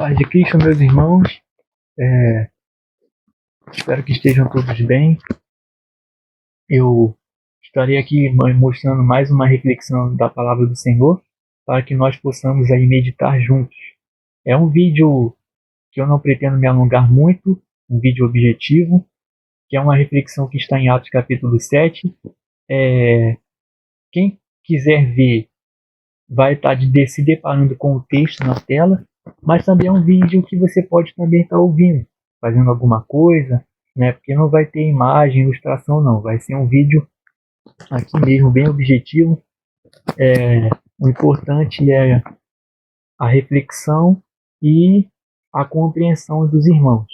Paz de Cristo, meus irmãos, espero que estejam todos bem. Eu estarei aqui mostrando mais uma reflexão da palavra do Senhor para que nós possamos aí meditar juntos. É um vídeo que eu não pretendo me alongar muito, um vídeo objetivo, que é uma reflexão que está em Atos capítulo 7. Quem quiser ver vai estar se deparando com o texto na tela, mas também é um vídeo que você pode também estar ouvindo, fazendo alguma coisa, né? Porque não vai ter imagem, ilustração não, vai ser um vídeo aqui mesmo, bem objetivo. O importante é a reflexão e a compreensão dos irmãos.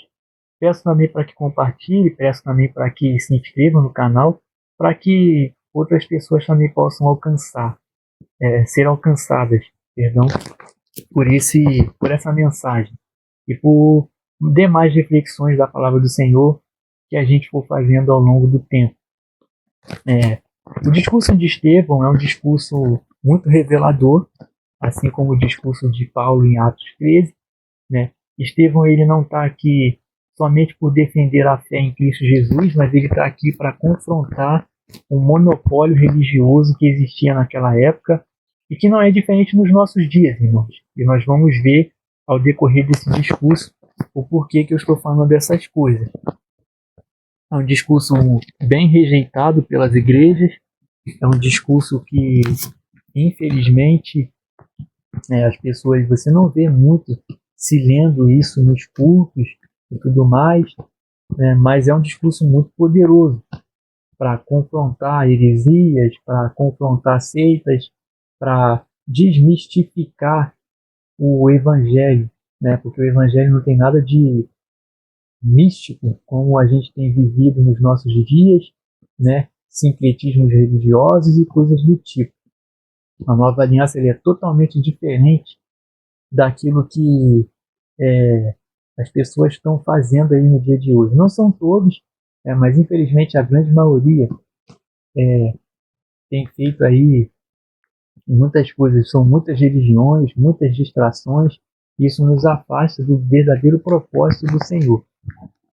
Peço também para que compartilhe, peço também para que se inscreva no canal, para que outras pessoas também possam ser alcançadas, perdão, por essa mensagem e por demais reflexões da palavra do Senhor que a gente for fazendo ao longo do tempo. O discurso de Estevão é um discurso muito revelador, assim como o discurso de Paulo em Atos 13. Né? Estevão ele não está aqui somente por defender a fé em Cristo Jesus, mas ele está aqui para confrontar um monopólio religioso que existia naquela época e que não é diferente nos nossos dias, irmãos. E nós vamos ver ao decorrer desse discurso o porquê que eu estou falando dessas coisas. É um discurso bem rejeitado pelas igrejas, é um discurso que, infelizmente, as pessoas, você não vê muito se lendo isso nos cultos e tudo mais, mas é um discurso muito poderoso para confrontar heresias, para confrontar seitas, para desmistificar o evangelho, porque o evangelho não tem nada de místico como a gente tem vivido nos nossos dias, sincretismos religiosos e coisas do tipo. A nova aliança ele é totalmente diferente daquilo que as pessoas estão fazendo aí no dia de hoje. Não são todos, mas infelizmente a grande maioria tem feito aí muitas coisas, são muitas religiões, muitas distrações, e isso nos afasta do verdadeiro propósito do Senhor,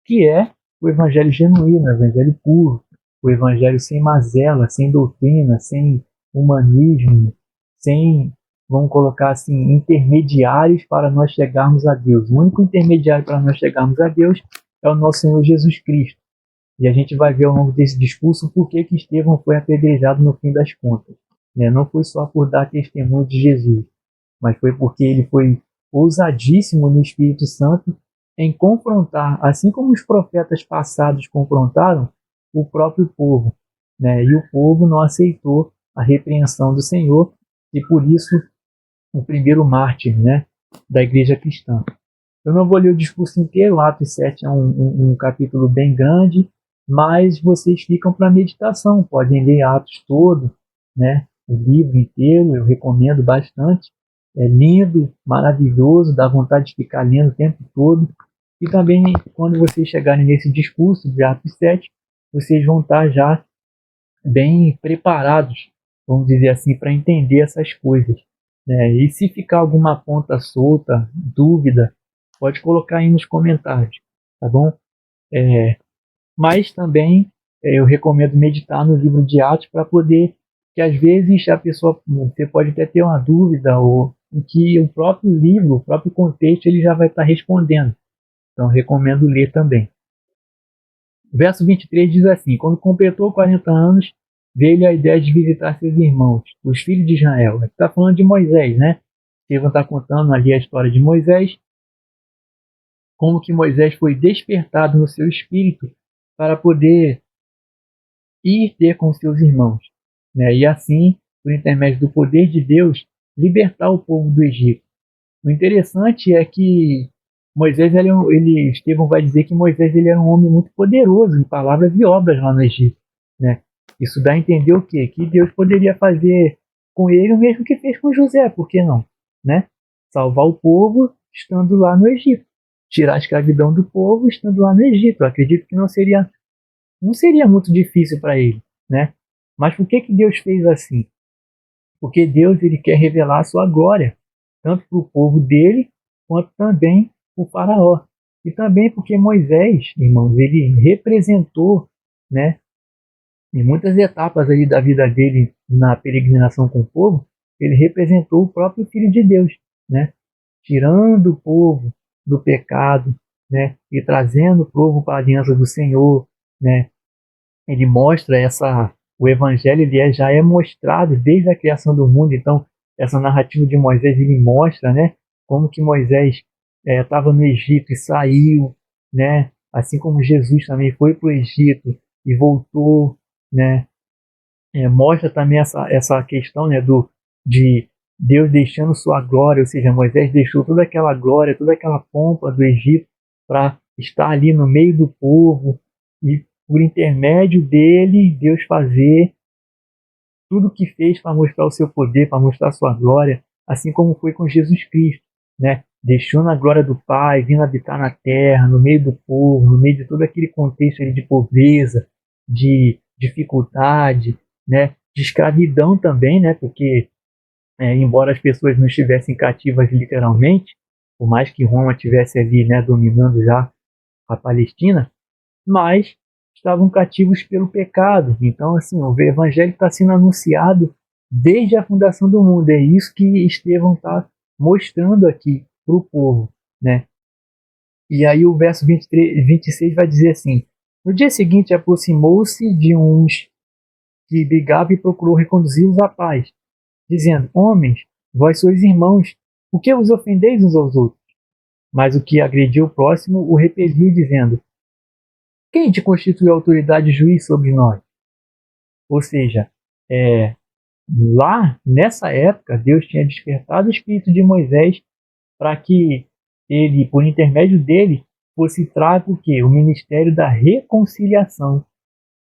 que é o evangelho genuíno, o evangelho puro, o evangelho sem mazela, sem doutrina, sem humanismo, sem, vamos colocar assim, intermediários para nós chegarmos a Deus. O único intermediário para nós chegarmos a Deus é o nosso Senhor Jesus Cristo. E a gente vai ver ao longo desse discurso por que Estevão foi apedrejado no fim das contas. Não foi só por dar testemunho de Jesus, mas foi porque ele foi ousadíssimo no Espírito Santo em confrontar, assim como os profetas passados confrontaram, o próprio povo. E o povo não aceitou a repreensão do Senhor, e por isso o primeiro mártir da igreja cristã. Eu não vou ler o discurso inteiro, Atos 7 é um capítulo bem grande, mas vocês ficam para meditação, podem ler Atos todo, o livro inteiro, eu recomendo bastante. É lindo, maravilhoso, dá vontade de ficar lendo o tempo todo. E também, quando vocês chegarem nesse discurso de Atos 7, vocês vão estar já bem preparados, vamos dizer assim, para entender essas coisas. E se ficar alguma ponta solta, dúvida, pode colocar aí nos comentários, tá bom? Mas também eu recomendo meditar no livro de Atos para poder, que às vezes a pessoa, você pode até ter uma dúvida ou em que o próprio livro, o próprio contexto, ele já vai estar respondendo. Então recomendo ler também. Verso 23 diz assim: quando completou 40 anos, veio-lhe a ideia de visitar seus irmãos, os filhos de Israel. Está falando de Moisés, Estevão está contando ali a história de Moisés, como que Moisés foi despertado no seu espírito para poder ir ter com seus irmãos, e assim, por intermédio do poder de Deus, libertar o povo do Egito. O interessante é que Moisés, Estevão vai dizer que Moisés ele era um homem muito poderoso em palavras e obras lá no Egito. Isso dá a entender o quê? Que Deus poderia fazer com ele o mesmo que fez com José, por que não? Salvar o povo estando lá no Egito. Tirar a escravidão do povo estando lá no Egito. Eu acredito que não seria muito difícil para ele. Mas por que Deus fez assim? Porque Deus ele quer revelar a sua glória, tanto para o povo dele, quanto também o faraó. E também porque Moisés, irmãos, ele representou, né, em muitas etapas ali da vida dele na peregrinação com o povo, ele representou o próprio Filho de Deus, né, tirando o povo do pecado, né, e trazendo o povo para a aliança do Senhor, né. Ele mostra o evangelho, já é mostrado desde a criação do mundo. Então essa narrativa de Moisés, ele mostra, né, como que Moisés estava no Egito e saiu, né, assim como Jesus também foi para o Egito e voltou, né. Mostra também essa questão, né, de Deus deixando sua glória, ou seja, Moisés deixou toda aquela glória, toda aquela pompa do Egito para estar ali no meio do povo e por intermédio dele, Deus fazer tudo o que fez para mostrar o seu poder, para mostrar a sua glória, assim como foi com Jesus Cristo, né? Deixando a glória do Pai, vindo habitar na terra, no meio do povo, no meio de todo aquele contexto ali de pobreza, de dificuldade, né? De escravidão também, né? Porque embora as pessoas não estivessem cativas literalmente, por mais que Roma tivesse ali, né, dominando já a Palestina, mas estavam cativos pelo pecado. Então, assim, o evangelho está sendo anunciado desde a fundação do mundo. É isso que Estevão está mostrando aqui para o povo, né? E aí o verso 23, 26 vai dizer assim: no dia seguinte aproximou-se de uns que brigavam e procurou reconduzi-los à paz, dizendo: homens, vós sois irmãos, por que vos ofendeis uns aos outros? Mas o que agrediu o próximo o repeliu, dizendo: quem te constituiu autoridade e juiz sobre nós? Ou seja, lá nessa época, Deus tinha despertado o espírito de Moisés para que ele, por intermédio dele, fosse trago o quê? O ministério da reconciliação.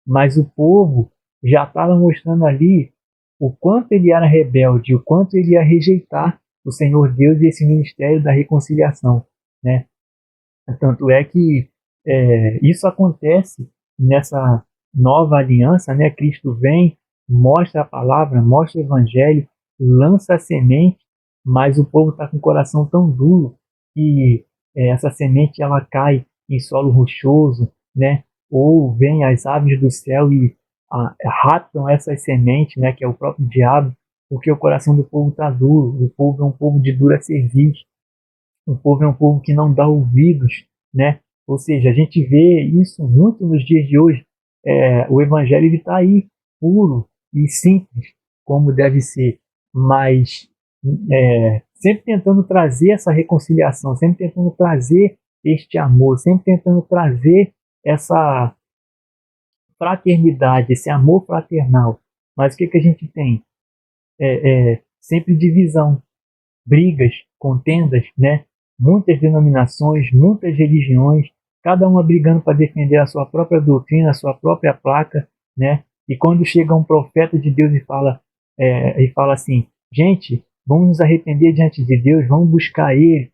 Mas o povo já estava mostrando ali o quanto ele era rebelde, o quanto ele ia rejeitar o Senhor Deus e esse ministério da reconciliação, né? Tanto é que isso acontece nessa nova aliança, né? Cristo vem, mostra a palavra, mostra o evangelho, lança a semente, mas o povo está com o coração tão duro que essa semente ela cai em solo rochoso, né? Ou vem as aves do céu e raptam essas sementes, né? Que é o próprio diabo, porque o coração do povo está duro. O povo é um povo de dura cerviz. O povo é um povo que não dá ouvidos, né? Ou seja, a gente vê isso muito nos dias de hoje. O evangelho está aí, puro e simples, como deve ser, mas sempre tentando trazer essa reconciliação, sempre tentando trazer este amor, sempre tentando trazer essa fraternidade, esse amor fraternal. Mas o que a gente tem? Sempre divisão, brigas, contendas, né? Muitas denominações, muitas religiões, cada uma brigando para defender a sua própria doutrina, a sua própria placa, né? E quando chega um profeta de Deus e fala assim, gente, vamos nos arrepender diante de Deus, vamos buscar Ele,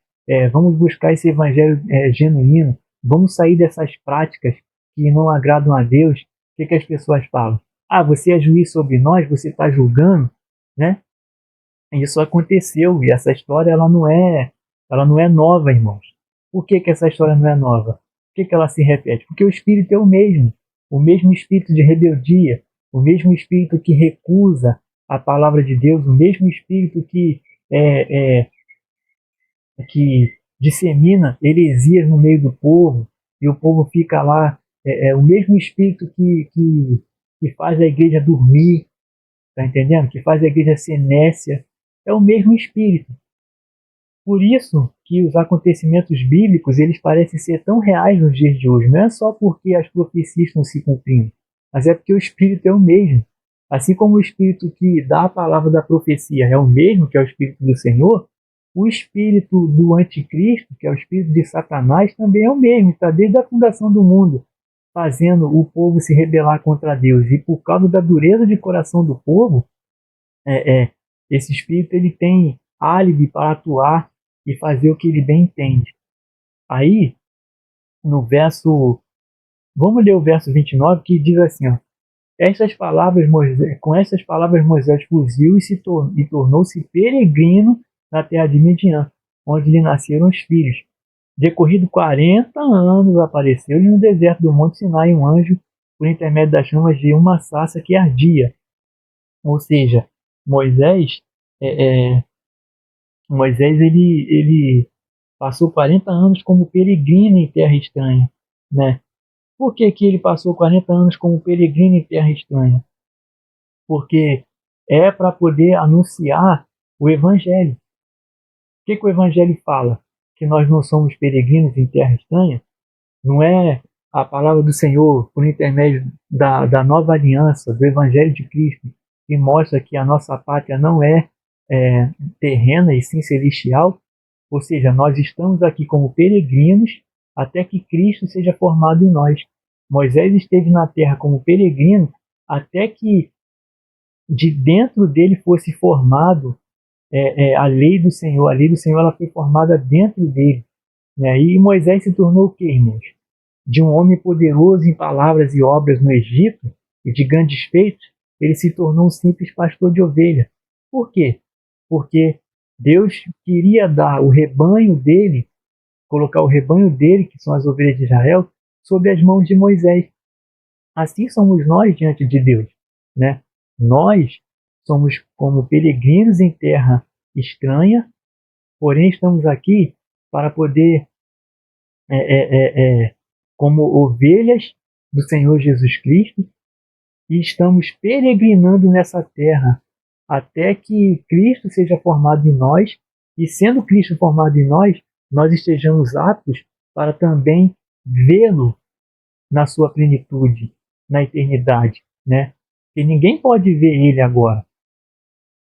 vamos buscar esse evangelho genuíno, vamos sair dessas práticas que não agradam a Deus. O que as pessoas falam? Ah, você é juiz sobre nós, você está julgando, né? Isso aconteceu e essa história ela não é nova, irmãos. Por que essa história não é nova? Por que ela se repete? Porque o espírito é o mesmo espírito de rebeldia, o mesmo espírito que recusa a palavra de Deus, o mesmo espírito que dissemina heresias no meio do povo e o povo fica lá, o mesmo espírito que faz a igreja dormir, tá entendendo? Que faz a igreja ser nécia, é o mesmo espírito. Por isso que os acontecimentos bíblicos eles parecem ser tão reais nos dias de hoje. Não é só porque as profecias estão se cumprindo, mas é porque o espírito é o mesmo. Assim como o espírito que dá a palavra da profecia é o mesmo, que é o espírito do Senhor, o espírito do anticristo, que é o espírito de Satanás, também é o mesmo. Está desde a fundação do mundo, fazendo o povo se rebelar contra Deus. E por causa da dureza de coração do povo, esse espírito ele tem álibi para atuar e fazer o que ele bem entende. Aí, no verso, vamos ler o verso 29, que diz assim, ó, com estas palavras Moisés fugiu e tornou-se peregrino na terra de Midian. onde lhe nasceram os filhos. Decorrido 40 anos, apareceu-lhe no deserto do Monte Sinai um anjo por intermédio das chamas de uma sarça que ardia. Ou seja, Moisés, é, é, Moisés ele passou 40 anos como peregrino em terra estranha, né? Por que que ele passou 40 anos como peregrino em terra estranha? Porque é para poder anunciar o Evangelho. O que que o Evangelho fala? Que nós não somos peregrinos em terra estranha? Não é a palavra do Senhor por intermédio da nova aliança, do Evangelho de Cristo, que mostra que a nossa pátria não é terrena e sim celestial? Ou seja, nós estamos aqui como peregrinos até que Cristo seja formado em nós. Moisés esteve na terra como peregrino até que de dentro dele fosse formado a lei do Senhor. A lei do Senhor ela foi formada dentro dele, né? E Moisés se tornou o quê, irmãos? De um homem poderoso em palavras e obras no Egito e de grandes feitos, ele se tornou um simples pastor de ovelha. Por quê? Porque Deus queria dar o rebanho dele, colocar o rebanho dele, que são as ovelhas de Israel, sob as mãos de Moisés. Assim somos nós diante de Deus, né? Nós somos como peregrinos em terra estranha, porém estamos aqui para poder, como ovelhas do Senhor Jesus Cristo, e estamos peregrinando nessa terra até que Cristo seja formado em nós, e sendo Cristo formado em nós, nós estejamos aptos para também vê-lo na sua plenitude, na eternidade, né? E ninguém pode ver ele agora,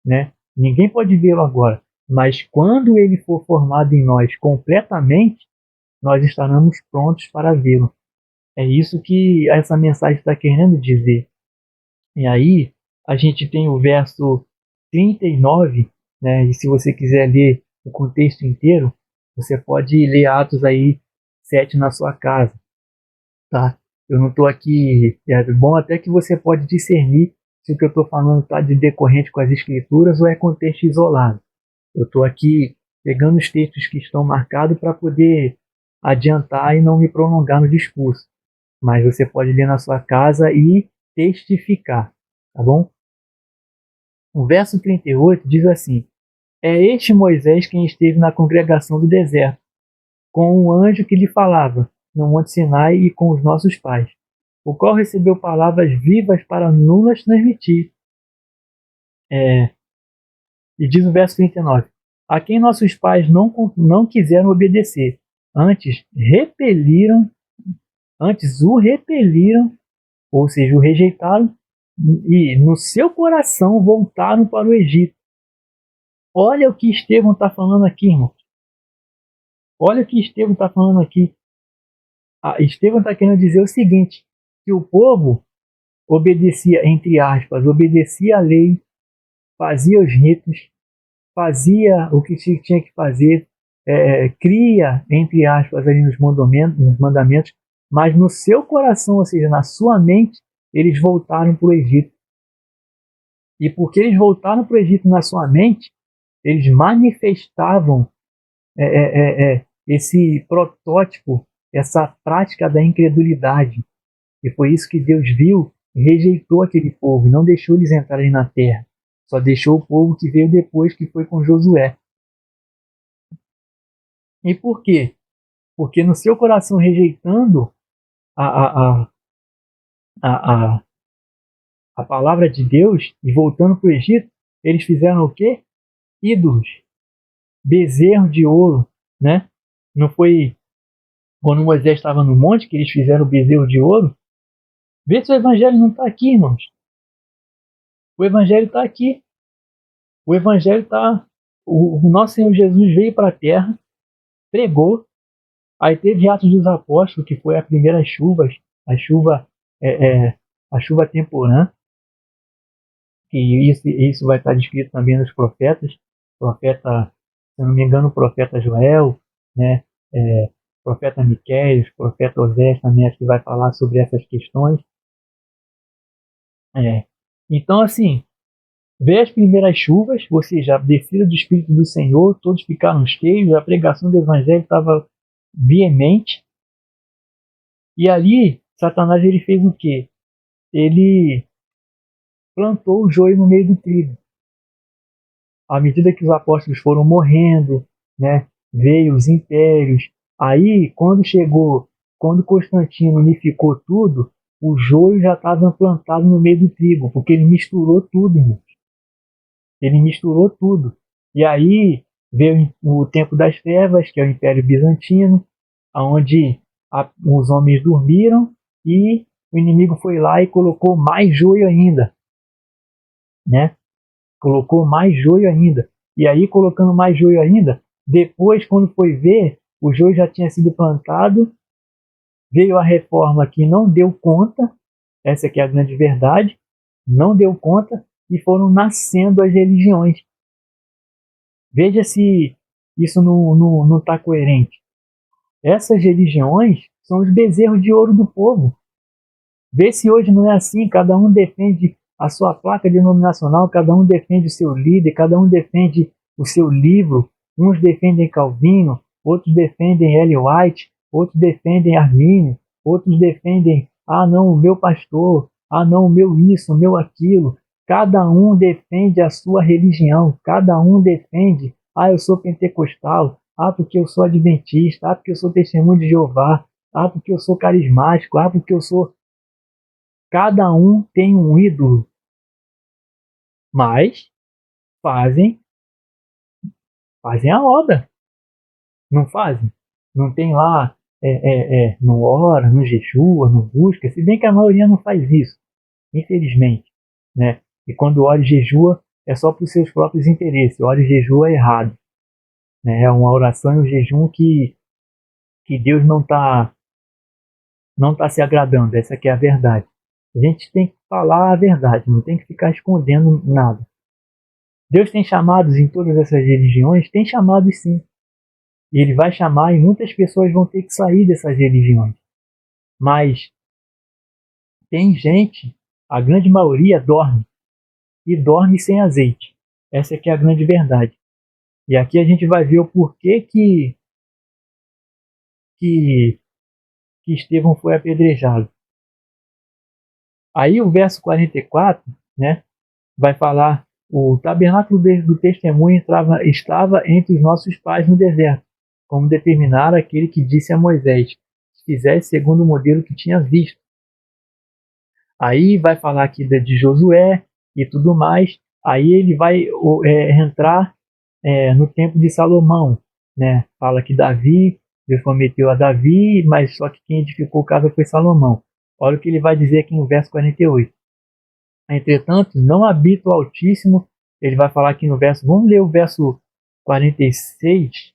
né? Ninguém pode vê-lo agora, mas quando ele for formado em nós completamente, nós estaremos prontos para vê-lo. É isso que essa mensagem está querendo dizer. E aí, a gente tem o verso 39, né? E se você quiser ler o contexto inteiro, você pode ler Atos aí 7 na sua casa, tá? Eu não estou aqui, é bom até que você pode discernir se o que eu estou falando está de decorrente com as escrituras ou é contexto isolado. Eu estou aqui pegando os textos que estão marcados para poder adiantar e não me prolongar no discurso. Mas você pode ler na sua casa e testificar, tá bom? O verso 38 diz assim: É este Moisés quem esteve na congregação do deserto, com um anjo que lhe falava, no Monte Sinai e com os nossos pais, o qual recebeu palavras vivas para nulas transmitir. E diz o verso 39, a quem nossos pais não quiseram obedecer, antes o repeliram, ou seja, o rejeitaram, e no seu coração voltaram para o Egito. Olha o que Estevão está falando aqui, irmão. Olha o que Estevão está falando aqui. Estevão está querendo dizer o seguinte, que o povo obedecia, entre aspas, obedecia a lei, fazia os ritos, fazia o que tinha que fazer, cria, entre aspas, ali nos mandamentos, mas no seu coração, ou seja, na sua mente, eles voltaram para o Egito. E porque eles voltaram para o Egito na sua mente, eles manifestavam esse protótipo, essa prática da incredulidade. E foi isso que Deus viu e rejeitou aquele povo, e não deixou eles entrarem na terra. Só deixou o povo que veio depois, que foi com Josué. E por quê? Porque no seu coração, rejeitando a, a, a, a palavra de Deus e voltando para o Egito, eles fizeram o quê? Ídolos, bezerro de ouro, né? Não foi quando Moisés estava no monte que eles fizeram o bezerro de ouro? Vê se o evangelho não está aqui, irmãos. O evangelho está aqui. O evangelho está... O nosso Senhor Jesus veio para a terra, pregou, aí teve Atos dos Apóstolos, que foi a primeira chuva, a chuva temporã, que isso vai estar descrito também nos profetas, profeta, se não me engano, o profeta Joel, né, profeta Miqueias, profeta Osés também acho que vai falar sobre essas questões. Então, assim, Veio as primeiras chuvas, ou seja, a descida do Espírito do Senhor, todos ficaram cheios, a pregação do Evangelho estava veemente. E ali, Satanás ele fez o quê? Ele plantou o joio no meio do trigo. À medida que os apóstolos foram morrendo, né, veio os impérios. Aí, quando Constantino unificou tudo, o joio já estava plantado no meio do trigo, porque ele misturou tudo, irmão. Ele misturou tudo. E aí veio o tempo das trevas, que é o Império Bizantino, onde os homens dormiram e o inimigo foi lá e colocou mais joio ainda, né? Colocou mais joio ainda. E aí, colocando mais joio ainda, depois, quando foi ver, o joio já tinha sido plantado, veio a reforma que não deu conta, essa aqui é a grande verdade, não deu conta, e foram nascendo as religiões. Veja se isso não está coerente. Essas religiões são os bezerros de ouro do povo. Vê se hoje não é assim, cada um defende a sua placa denominacional, cada um defende o seu líder, cada um defende o seu livro. Uns defendem Calvino, outros defendem Ellen White, outros defendem Armínio, outros defendem, ah não, o meu pastor, ah não, o meu isso, o meu aquilo. Cada um defende a sua religião, cada um defende, ah eu sou pentecostal, ah porque eu sou adventista, ah porque eu sou testemunho de Jeová, ah porque eu sou carismático, ah porque eu sou... Cada um tem um ídolo, mas fazem, fazem a obra, não fazem? Não tem lá, não ora, não jejua, não busca, se bem que a maioria não faz isso, infelizmente, né? E quando ora e jejua, é só para os seus próprios interesses, ora e jejua é errado, né? É uma oração e um jejum que Deus não tá se agradando, essa aqui é a verdade. A gente tem que falar a verdade, não tem que ficar escondendo nada. Deus tem chamados em todas essas religiões? Tem chamados sim. E Ele vai chamar e muitas pessoas vão ter que sair dessas religiões. Mas tem gente, a grande maioria dorme. E dorme sem azeite. Essa aqui é a grande verdade. E aqui a gente vai ver o porquê que, que Estevão foi apedrejado. Aí o verso 44, né, vai falar: o tabernáculo do testemunho estava entre os nossos pais no deserto, como determinara aquele que disse a Moisés: fizesse segundo o modelo que tinha visto. Aí vai falar aqui de Josué e tudo mais. Aí ele vai entrar no tempo de Salomão, né? Fala que Deus prometeu a Davi, mas só que quem edificou a casa foi Salomão. Olha o que ele vai dizer aqui no verso 48. Entretanto, não habita o Altíssimo. Ele vai falar aqui no verso, vamos ler o verso 46,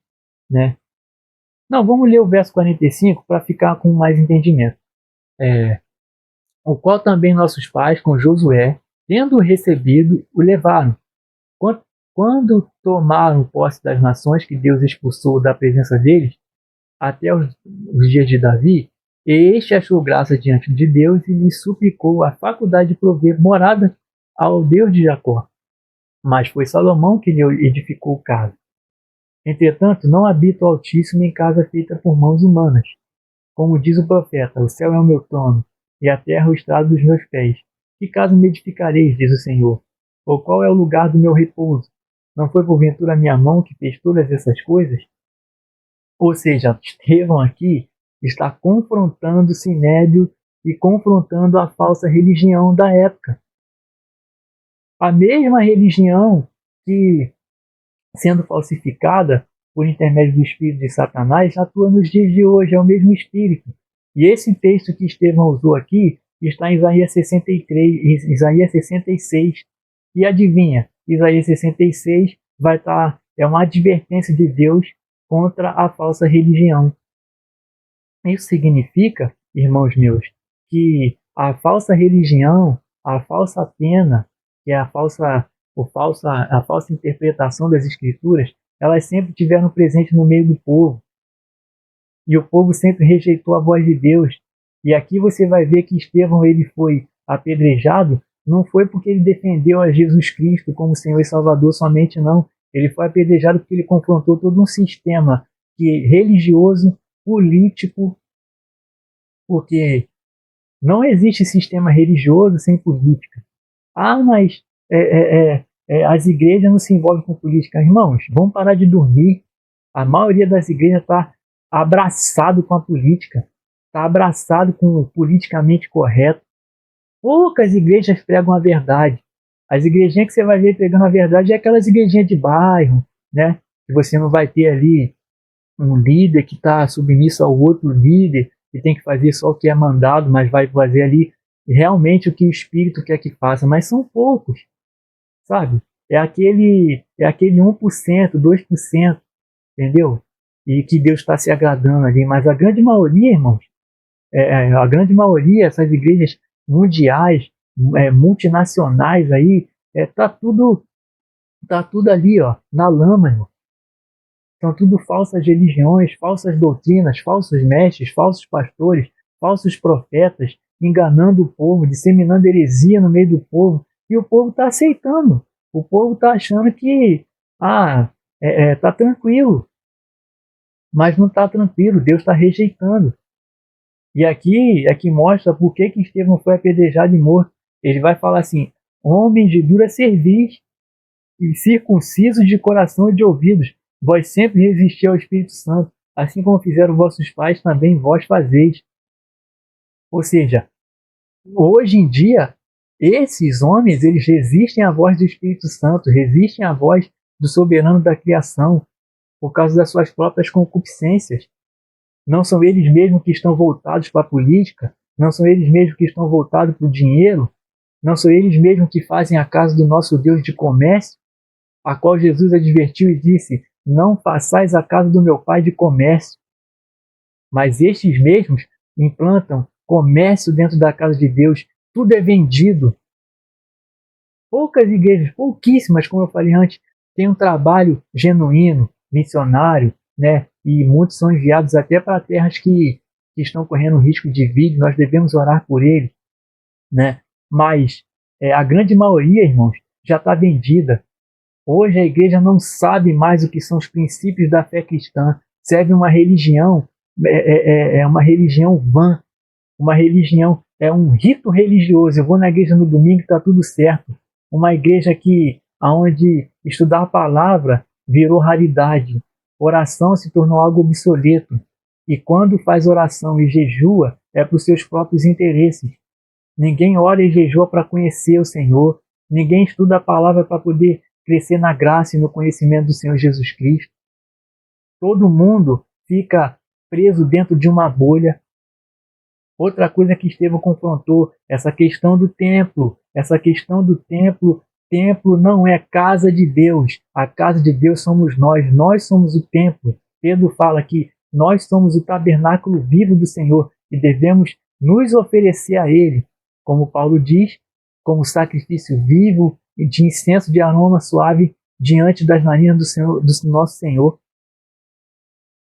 né? Não, vamos ler o verso 45 para ficar com mais entendimento. O qual também nossos pais, com Josué, tendo recebido, o levaram. Quando tomaram posse das nações que Deus expulsou da presença deles, até os dias de Davi, este achou graça diante de Deus e lhe suplicou a faculdade de prover morada ao Deus de Jacó. Mas foi Salomão que lhe edificou casa. Entretanto, não habita o Altíssimo em casa feita por mãos humanas. Como diz o profeta, o céu é o meu trono, e a terra o estrado dos meus pés. Que casa me edificareis, diz o Senhor? Ou qual é o lugar do meu repouso? Não foi porventura a minha mão que fez todas essas coisas? Ou seja, Estevão aqui está confrontando o Sinédrio e confrontando a falsa religião da época. A mesma religião que, sendo falsificada por intermédio do espírito de Satanás, atua nos dias de hoje, é o mesmo espírito. E esse texto que Estevão usou aqui está em Isaías 63, Isaías 66. E adivinha, Isaías 66 vai estar, é uma advertência de Deus contra a falsa religião. Isso significa, irmãos meus, que a falsa religião, a falsa pena, que é a falsa interpretação das escrituras, elas sempre tiveram presente no meio do povo. E o povo sempre rejeitou a voz de Deus. E aqui você vai ver que Estevão ele foi apedrejado não foi porque ele defendeu a Jesus Cristo como Senhor e Salvador somente, não. Ele foi apedrejado porque ele confrontou todo um sistema religioso, político, porque não existe sistema religioso sem política. Ah, mas as igrejas não se envolvem com política. Irmãos, vamos parar de dormir. A maioria das igrejas está abraçado com a política, está abraçado com o politicamente correto. Poucas igrejas pregam a verdade. As igrejinhas que você vai ver pregando a verdade é aquelas igrejinhas de bairro, né? Que você não vai ter ali um líder que está submisso ao outro líder e tem que fazer só o que é mandado, mas vai fazer ali realmente o que o Espírito quer que faça. Mas são poucos, sabe? É aquele 1%, 2%, entendeu? E que Deus está se agradando ali. Mas a grande maioria, irmãos, a grande maioria, essas igrejas mundiais, multinacionais aí, tá tudo ali, ó, na lama, irmão. São tudo falsas religiões, falsas doutrinas, falsos mestres, falsos pastores, falsos profetas, enganando o povo, disseminando heresia no meio do povo. E o povo está aceitando. O povo está achando que tá tranquilo. Mas não está tranquilo, Deus está rejeitando. E aqui é que mostra por que Estevão foi apedrejado e morto. Ele vai falar assim: homens de dura cerviz e circuncisos de coração e de ouvidos, vós sempre resistis ao Espírito Santo, assim como fizeram vossos pais, também vós fazeis. Ou seja, hoje em dia, esses homens, eles resistem à voz do Espírito Santo, resistem à voz do soberano da criação, por causa das suas próprias concupiscências. Não são eles mesmos que estão voltados para a política, não são eles mesmos que estão voltados para o dinheiro, não são eles mesmos que fazem a casa do nosso Deus de comércio, a qual Jesus advertiu e disse: não façais a casa do meu Pai de comércio. Mas estes mesmos implantam comércio dentro da casa de Deus, tudo é vendido. Poucas igrejas, pouquíssimas, como eu falei antes, têm um trabalho genuíno, missionário, né? E muitos são enviados até para terras que estão correndo risco de vida, nós devemos orar por eles, né? Mas a grande maioria, irmãos, já está vendida. Hoje a igreja não sabe mais o que são os princípios da fé cristã, serve uma religião, uma religião vã, uma religião, é um rito religioso. Eu vou na igreja no domingo e está tudo certo. Uma igreja onde estudar a palavra virou raridade. Oração se tornou algo obsoleto. E quando faz oração e jejua, é para os seus próprios interesses. Ninguém ora e jejua para conhecer o Senhor. Ninguém estuda a palavra para poder crescer na graça e no conhecimento do Senhor Jesus Cristo. Todo mundo fica preso dentro de uma bolha. Outra coisa que Estevão confrontou, essa questão do templo. Templo não é casa de Deus. A casa de Deus somos nós somos o templo. Pedro fala que nós somos o tabernáculo vivo do Senhor e devemos nos oferecer a Ele, como Paulo diz, como sacrifício vivo e de incenso de aroma suave diante das narinas do Senhor, do nosso Senhor.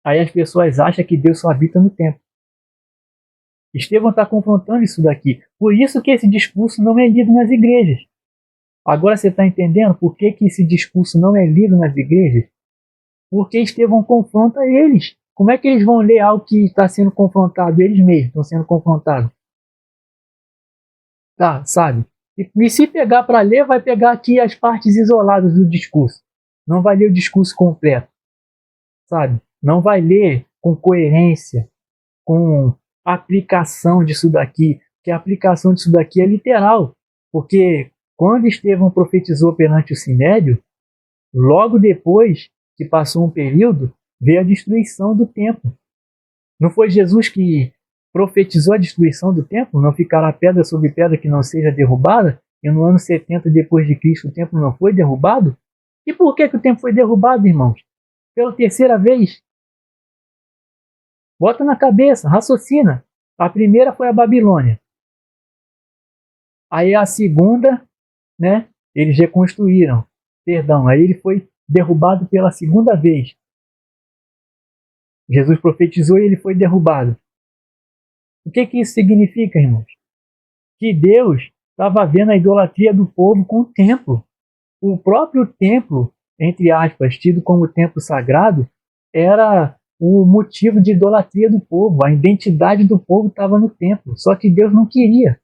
Aí as pessoas acham que Deus só habita no templo. Estevão está confrontando isso daqui. Por isso que esse discurso não é lido nas igrejas. Agora você está entendendo por que esse discurso não é lido nas igrejas? Porque Estevão confronta eles. Como é que eles vão ler algo que está sendo confrontado? Eles mesmos estão sendo confrontados. Tá, sabe? E se pegar para ler, vai pegar aqui as partes isoladas do discurso. Não vai ler o discurso completo. Sabe? Não vai ler com coerência, com aplicação disso daqui. Porque a aplicação disso daqui é literal. Porque quando Estevão profetizou perante o Sinédrio, logo depois que passou um período, veio a destruição do templo. Não foi Jesus que profetizou a destruição do templo? Não ficará pedra sobre pedra que não seja derrubada? E no ano 70 depois de Cristo o templo não foi derrubado? E por que o templo foi derrubado, irmãos? Pela terceira vez. Bota na cabeça, raciocina. A primeira foi a Babilônia. Aí a segunda, né, eles reconstruíram. Aí ele foi derrubado pela segunda vez. Jesus profetizou e ele foi derrubado. O que isso significa, irmãos? Que Deus estava havendo a idolatria do povo com o templo. O próprio templo, entre aspas, tido como templo sagrado, era o motivo de idolatria do povo. A identidade do povo estava no templo. Só que Deus não queria.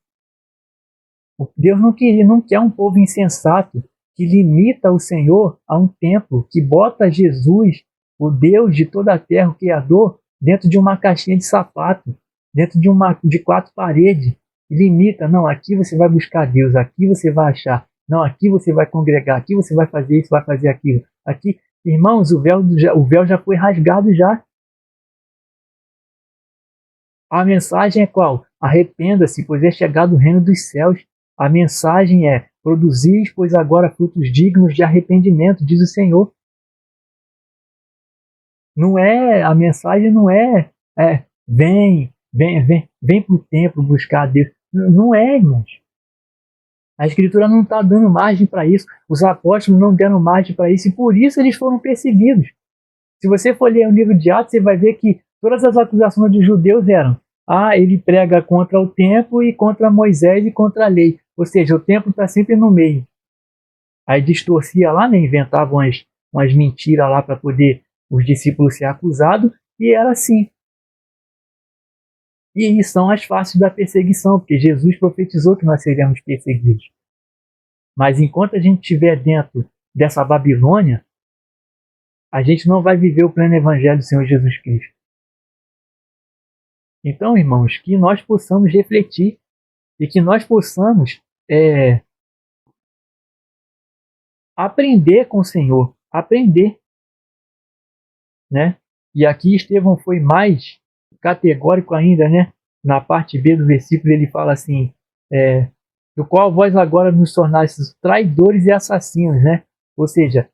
Deus não queria, não quer um povo insensato que limita o Senhor a um templo, que bota Jesus, o Deus de toda a terra, o Criador, dentro de uma caixinha de sapato, dentro de 4 paredes. Limita, não, aqui você vai buscar Deus, aqui você vai achar, não, aqui você vai congregar, aqui você vai fazer isso, vai fazer aquilo. Aqui, irmãos, o véu já foi rasgado já. A mensagem é qual? Arrependa-se, pois é chegado o reino dos céus. A mensagem é: produzis, pois agora frutos dignos de arrependimento, diz o Senhor. Não é, a mensagem não é vem para o templo buscar a Deus. Não é, irmãos. A Escritura não está dando margem para isso. Os apóstolos não deram margem para isso e por isso eles foram perseguidos. Se você for ler o livro de Atos, você vai ver que todas as acusações dos judeus eram: ele prega contra o templo e contra Moisés e contra a lei. Ou seja, o templo está sempre no meio. Aí distorcia lá, né? Inventava umas mentiras lá para poder os discípulos ser acusados, e era assim. E são as faces da perseguição, porque Jesus profetizou que nós seríamos perseguidos. Mas enquanto a gente estiver dentro dessa Babilônia, a gente não vai viver o pleno evangelho do Senhor Jesus Cristo. Então, irmãos, que nós possamos refletir e que nós possamos aprender com o Senhor, aprender, né? E aqui Estevão foi mais categórico ainda, né? Na parte B do versículo ele fala assim: do qual vós agora nos tornastes traidores e assassinos, né? Ou seja,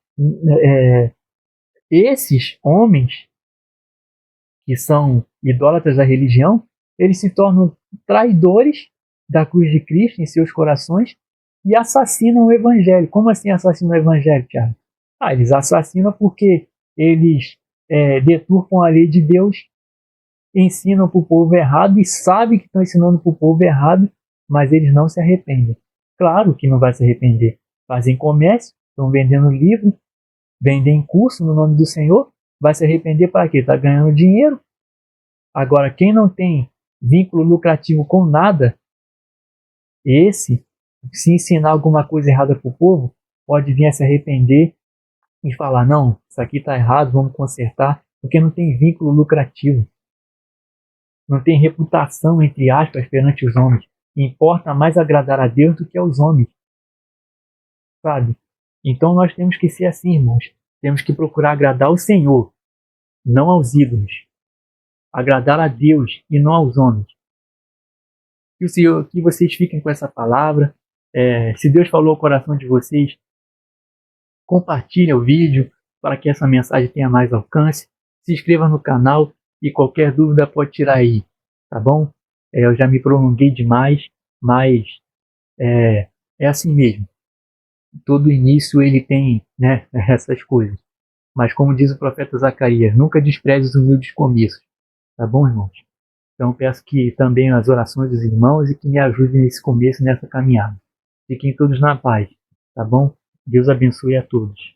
esses homens que são idólatras da religião, eles se tornam traidores da cruz de Cristo em seus corações e assassinam o evangelho. Como assim assassinam o evangelho, Tiago? Eles assassinam porque eles deturpam a lei de Deus, ensinam para o povo errado e sabem que estão ensinando para o povo errado, mas eles não se arrependem. Claro que não vai se arrepender. Fazem comércio, estão vendendo livro, vendem curso no nome do Senhor, vai se arrepender para quê? Está ganhando dinheiro. Agora, quem não tem vínculo lucrativo com nada, esse, se ensinar alguma coisa errada para o povo, pode vir a se arrepender e falar: não, isso aqui está errado, vamos consertar, porque não tem vínculo lucrativo. Não tem reputação, entre aspas, perante os homens. Importa mais agradar a Deus do que aos homens. Sabe? Então nós temos que ser assim, irmãos. Temos que procurar agradar ao Senhor, não aos ídolos. Agradar a Deus e não aos homens. Que vocês fiquem com essa palavra. Se Deus falou ao coração de vocês, compartilhe o vídeo para que essa mensagem tenha mais alcance. Se inscreva no canal e qualquer dúvida pode tirar aí, tá bom? Eu já me prolonguei demais, mas é assim mesmo. Todo início ele tem, né, essas coisas. Mas como diz o profeta Zacarias, nunca despreze os humildes começos. Tá bom, irmãos? Então peço que também as orações dos irmãos e que me ajudem nesse começo, nessa caminhada. Fiquem todos na paz, tá bom? Deus abençoe a todos.